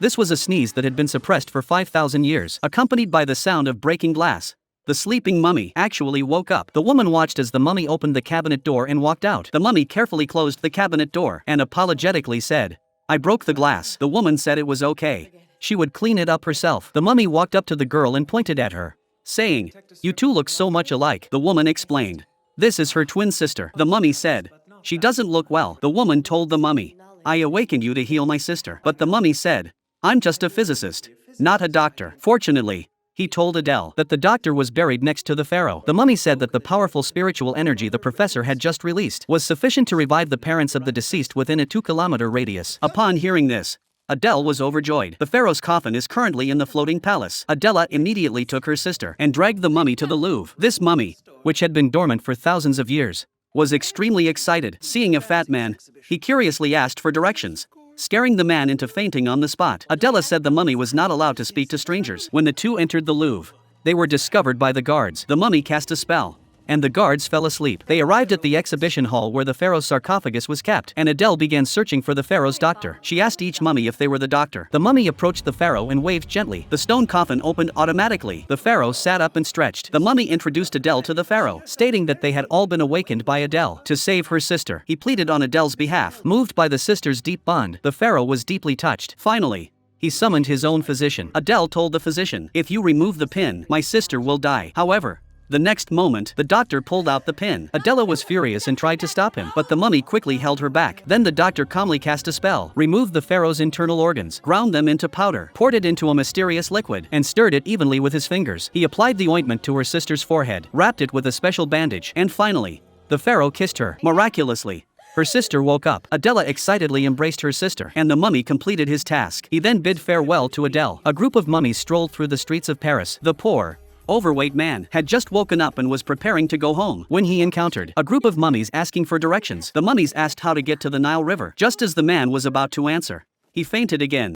This was a sneeze that had been suppressed for 5,000 years, accompanied by the sound of breaking glass. The sleeping mummy actually woke up. The woman watched as the mummy opened the cabinet door and walked out. The mummy carefully closed the cabinet door and apologetically said, "I broke the glass." The woman said it was okay. She would clean it up herself. The mummy walked up to the girl and pointed at her, saying, "You two look so much alike." The woman explained, "This is her twin sister." The mummy said, "She doesn't look well." The woman told the mummy, "I awakened you to heal my sister." But the mummy said, "I'm just a physicist, not a doctor." Fortunately, he told Adele that the doctor was buried next to the pharaoh. The mummy said that the powerful spiritual energy the professor had just released was sufficient to revive the parents of the deceased within a 2-kilometer radius. Upon hearing this, Adele was overjoyed. The pharaoh's coffin is currently in the floating palace. Adela immediately took her sister and dragged the mummy to the Louvre. This mummy, which had been dormant for thousands of years, was extremely excited. Seeing a fat man, he curiously asked for directions, scaring the man into fainting on the spot. Adela said the mummy was not allowed to speak to strangers. When the two entered the Louvre, they were discovered by the guards. The mummy cast a spell, and the guards fell asleep. They arrived at the exhibition hall where the pharaoh's sarcophagus was kept, and Adele began searching for the pharaoh's doctor. She asked each mummy if they were the doctor. The mummy approached the pharaoh and waved gently. The stone coffin opened automatically. The pharaoh sat up and stretched. The mummy introduced Adele to the pharaoh, stating that they had all been awakened by Adele to save her sister. He pleaded on Adele's behalf. Moved by the sister's deep bond, the pharaoh was deeply touched. Finally, he summoned his own physician. Adele told the physician, "If you remove the pin, my sister will die." However, the next moment, the doctor pulled out the pin. Adela was furious and tried to stop him, but the mummy quickly held her back. Then the doctor calmly cast a spell, removed the pharaoh's internal organs, ground them into powder, poured it into a mysterious liquid, and stirred it evenly with his fingers. He applied the ointment to her sister's forehead, wrapped it with a special bandage, and finally, the pharaoh kissed her. Miraculously, her sister woke up. Adela excitedly embraced her sister, and the mummy completed his task. He then bid farewell to Adele. A group of mummies strolled through the streets of Paris. The poor, overweight man had just woken up and was preparing to go home when he encountered a group of mummies asking for directions. The mummies asked how to get to the Nile River. Just as the man was about to answer, he fainted again.